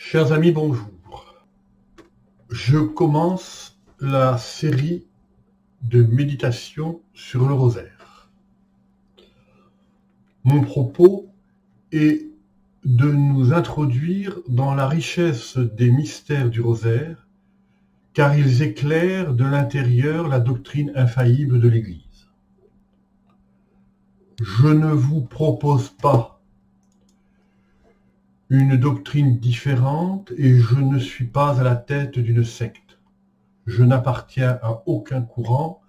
Chers amis, bonjour. Je commence la série de méditation sur le rosaire. Mon propos est de nous introduire dans la richesse des mystères du rosaire, car ils éclairent de l'intérieur la doctrine infaillible de l'Église. Je ne vous propose pas une doctrine différente et je ne suis pas à la tête d'une secte. Je n'appartiens à aucun courant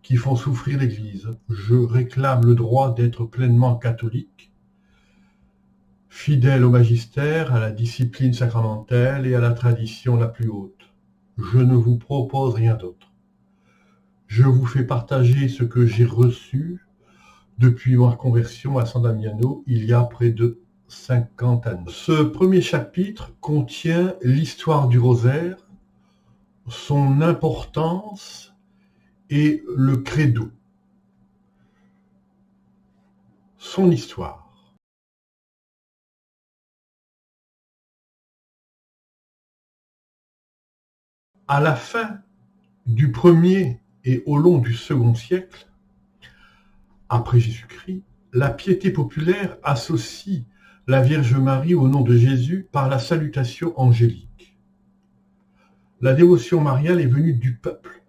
qui font souffrir l'Église. Je réclame le droit d'être pleinement catholique, fidèle au magistère, à la discipline sacramentelle et à la tradition la plus haute. Je ne vous propose rien d'autre. Je vous fais partager ce que j'ai reçu depuis ma conversion à San Damiano il y a près de 50 années. Ce premier chapitre contient l'histoire du rosaire, son importance et le credo. Son histoire. À la fin du 1er et au long du 2e siècle, après Jésus-Christ, la piété populaire associe la Vierge Marie au nom de Jésus par la salutation angélique. La dévotion mariale est venue du peuple.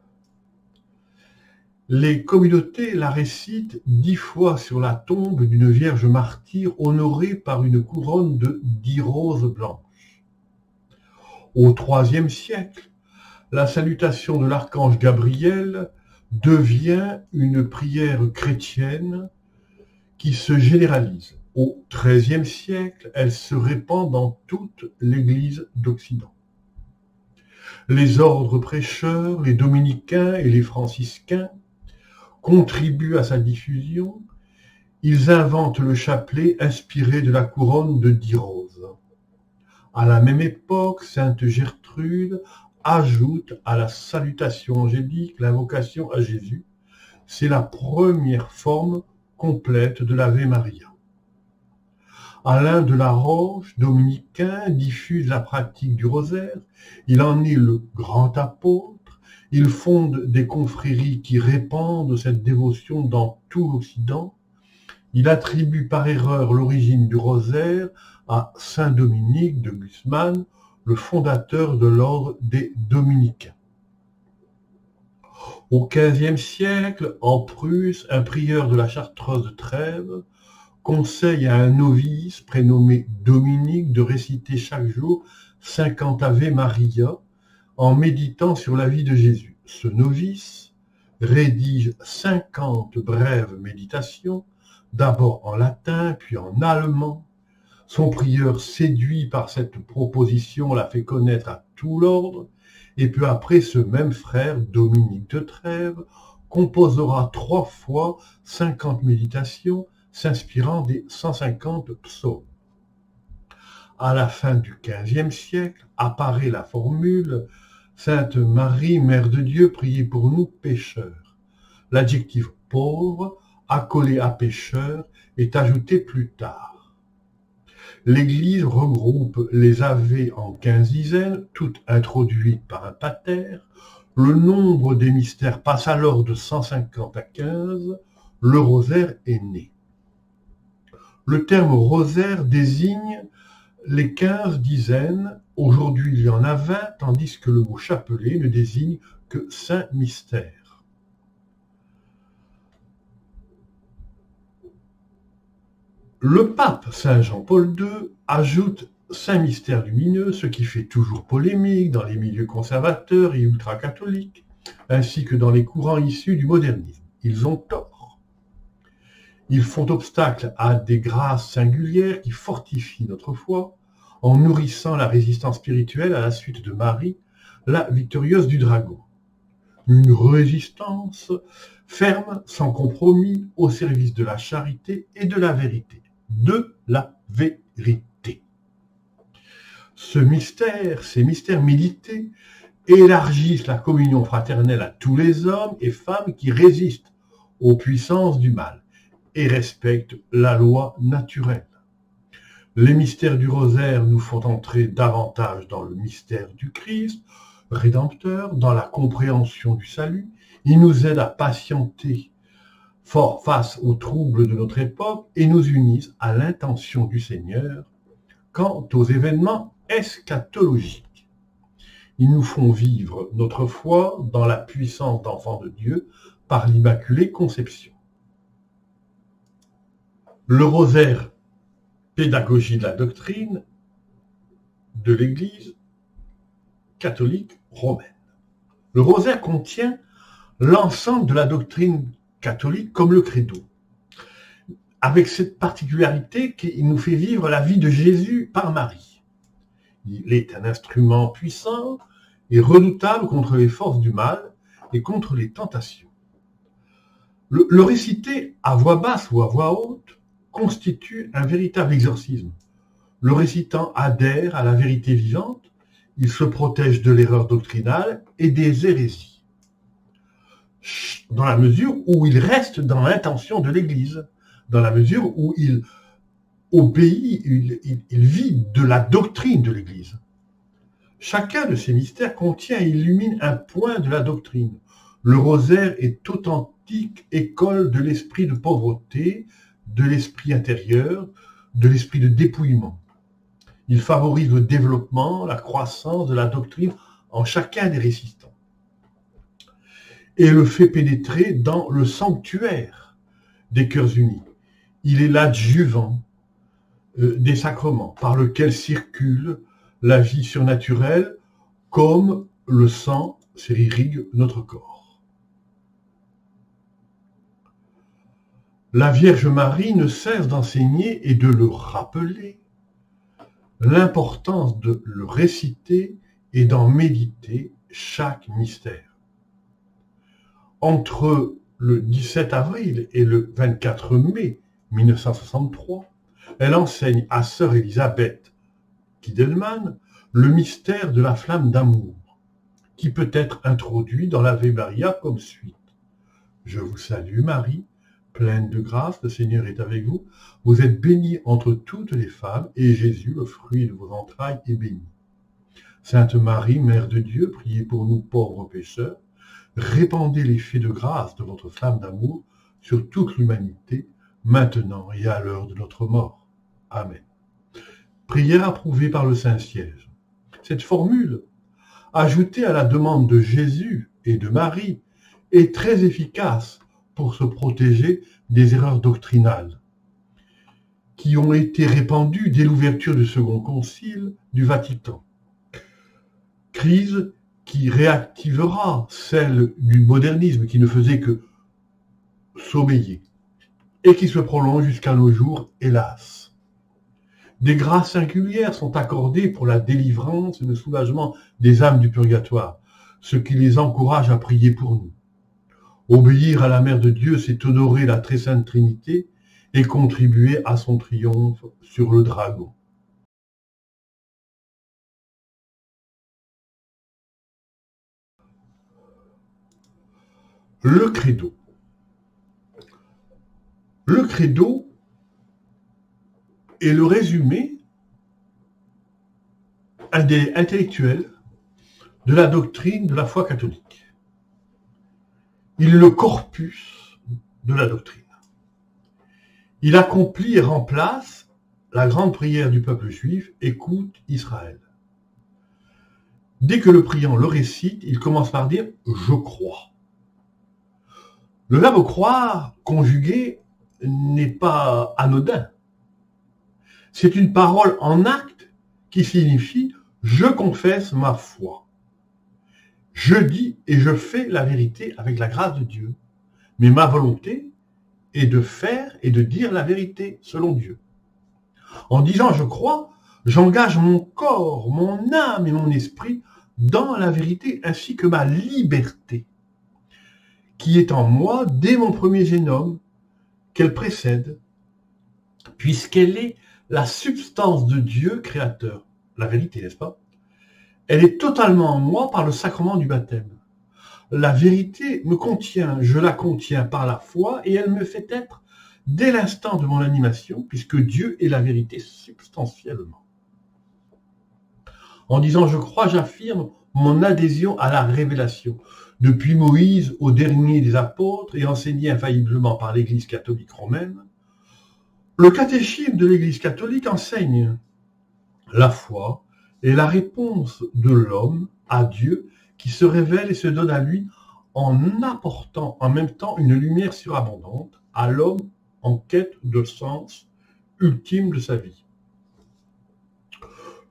Les communautés la récitent 10 fois sur la tombe d'une Vierge martyre honorée par une couronne de 10 roses blanches. Au IIIe siècle, la salutation de l'archange Gabriel devient une prière chrétienne qui se généralise. Au XIIIe siècle, elle se répand dans toute l'Église d'Occident. Les ordres prêcheurs, les dominicains et les franciscains contribuent à sa diffusion. Ils inventent le chapelet inspiré de la couronne de 10 roses. À la même époque, sainte Gertrude ajoute à la salutation angélique l'invocation à Jésus. C'est la première forme complète de l'Ave Maria. Alain de la Roche, dominicain, diffuse la pratique du rosaire. Il en est le grand apôtre. Il fonde des confréries qui répandent cette dévotion dans tout l'Occident. Il attribue par erreur l'origine du rosaire à saint Dominique de Guzman, le fondateur de l'ordre des dominicains. Au XVe siècle, en Prusse, un prieur de la chartreuse de Trèves conseille à un novice prénommé Dominique de réciter chaque jour 50 Ave Maria en méditant sur la vie de Jésus. Ce novice rédige 50 brèves méditations, d'abord en latin, puis en allemand. Son prieur, séduit par cette proposition, la fait connaître à tout l'ordre, et peu après, ce même frère, Dominique de Trèves, composera 3 fois 50 méditations, s'inspirant des 150 psaumes. À la fin du XVe siècle, apparaît la formule « Sainte Marie, Mère de Dieu, priez pour nous pécheurs ». L'adjectif « pauvre », accolé à « pécheur », est ajouté plus tard. L'Église regroupe les Ave en 15 dizaines, toutes introduites par un pater. Le nombre des mystères passe alors de 150 à 15. Le rosaire est né. Le terme rosaire désigne les 15 dizaines. Aujourd'hui, il y en a 20, tandis que le mot chapelet ne désigne que 5 mystères. Le pape Saint Jean-Paul II ajoute 5 mystères lumineux, ce qui fait toujours polémique dans les milieux conservateurs et ultra-catholiques, ainsi que dans les courants issus du modernisme. Ils ont tort. Ils font obstacle à des grâces singulières qui fortifient notre foi en nourrissant la résistance spirituelle à la suite de Marie, la victorieuse du dragon. Une résistance ferme, sans compromis, au service de la charité et de la vérité. De la vérité. Ces mystères médités, élargissent la communion fraternelle à tous les hommes et femmes qui résistent aux puissances du mal et respectent la loi naturelle. Les mystères du rosaire nous font entrer davantage dans le mystère du Christ, rédempteur, dans la compréhension du salut. Ils nous aident à patienter fort face aux troubles de notre époque et nous unissent à l'intention du Seigneur quant aux événements eschatologiques. Ils nous font vivre notre foi dans la puissance d'enfants de Dieu par l'Immaculée Conception. Le rosaire, pédagogie de la doctrine de l'Église catholique romaine. Le rosaire contient l'ensemble de la doctrine catholique comme le credo, avec cette particularité qu'il nous fait vivre la vie de Jésus par Marie. Il est un instrument puissant et redoutable contre les forces du mal et contre les tentations. Le réciter à voix basse ou à voix haute constitue un véritable exorcisme. Le récitant adhère à la vérité vivante, il se protège de l'erreur doctrinale et des hérésies, dans la mesure où il reste dans l'intention de l'Église, dans la mesure où il obéit, il vit de la doctrine de l'Église. Chacun de ces mystères contient et illumine un point de la doctrine. Le rosaire est authentique école de l'esprit de pauvreté, de l'esprit intérieur, de l'esprit de dépouillement. Il favorise le développement, la croissance de la doctrine en chacun des récitants et le fait pénétrer dans le sanctuaire des cœurs unis. Il est l'adjuvant des sacrements par lequel circule la vie surnaturelle comme le sang irrigue notre corps. La Vierge Marie ne cesse d'enseigner et de le rappeler l'importance de le réciter et d'en méditer chaque mystère. Entre le 17 avril et le 24 mai 1963, elle enseigne à sœur Elisabeth Kiedelman le mystère de la flamme d'amour, qui peut être introduit dans l'Ave Maria comme suite. Je vous salue Marie, pleine de grâce, le Seigneur est avec vous. Vous êtes bénie entre toutes les femmes, et Jésus, le fruit de vos entrailles, est béni. Sainte Marie, Mère de Dieu, priez pour nous pauvres pécheurs. Répandez l'effet de grâce de votre flamme d'amour sur toute l'humanité, maintenant et à l'heure de notre mort. Amen. Prière approuvée par le Saint-Siège. Cette formule, ajoutée à la demande de Jésus et de Marie, est très efficace pour se protéger des erreurs doctrinales qui ont été répandues dès l'ouverture du Second Concile du Vatican. Crise qui réactivera celle du modernisme qui ne faisait que sommeiller et qui se prolonge jusqu'à nos jours, hélas. Des grâces singulières sont accordées pour la délivrance et le soulagement des âmes du purgatoire, ce qui les encourage à prier pour nous. Obéir à la Mère de Dieu, c'est honorer la très sainte Trinité et contribuer à son triomphe sur le dragon. Le credo. Le credo est le résumé intellectuel de la doctrine de la foi catholique. Il est le corpus de la doctrine. Il accomplit et remplace la grande prière du peuple juif, écoute Israël. Dès que le priant le récite, il commence par dire « je crois ». Le verbe croire conjugué n'est pas anodin. C'est une parole en acte qui signifie « je confesse ma foi ». Je dis et je fais la vérité avec la grâce de Dieu. Mais ma volonté est de faire et de dire la vérité selon Dieu. En disant je crois, j'engage mon corps, mon âme et mon esprit dans la vérité ainsi que ma liberté, qui est en moi dès mon premier génome, qu'elle précède, puisqu'elle est la substance de Dieu créateur. La vérité, n'est-ce pas? Elle est totalement en moi par le sacrement du baptême. La vérité me contient, je la contiens par la foi et elle me fait être dès l'instant de mon animation, puisque Dieu est la vérité substantiellement. En disant je crois, j'affirme mon adhésion à la révélation, depuis Moïse au dernier des apôtres et enseigné infailliblement par l'Église catholique romaine. Le catéchisme de l'Église catholique enseigne la foi est la réponse de l'homme à Dieu qui se révèle et se donne à lui en apportant en même temps une lumière surabondante à l'homme en quête de sens ultime de sa vie.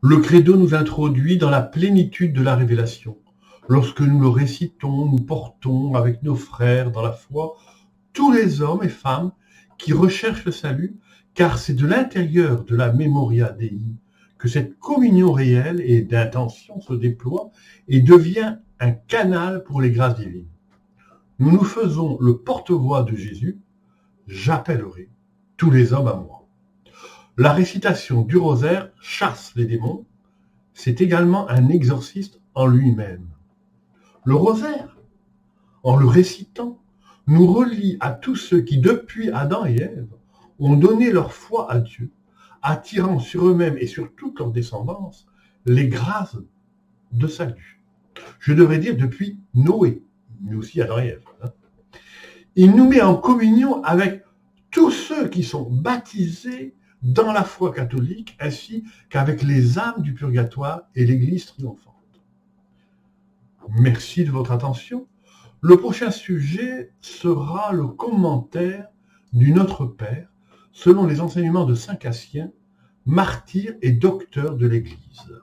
Le credo nous introduit dans la plénitude de la révélation. Lorsque nous le récitons, nous portons avec nos frères dans la foi tous les hommes et femmes qui recherchent le salut, car c'est de l'intérieur de la Memoria Dei que cette communion réelle et d'intention se déploie et devient un canal pour les grâces divines. Nous nous faisons le porte-voix de Jésus, j'appellerai tous les hommes à moi. La récitation du rosaire chasse les démons, c'est également un exorciste en lui-même. Le rosaire, en le récitant, nous relie à tous ceux qui, depuis Adam et Ève, ont donné leur foi à Dieu, attirant sur eux-mêmes et sur toute leur descendance les grâces de salut. Je devrais dire depuis Noé, mais aussi Adam et Ève. Il nous met en communion avec tous ceux qui sont baptisés dans la foi catholique, ainsi qu'avec les âmes du purgatoire et l'Église triomphante. Merci de votre attention. Le prochain sujet sera le commentaire du Notre Père, selon les enseignements de Saint Cassien, martyr et docteur de l'Église.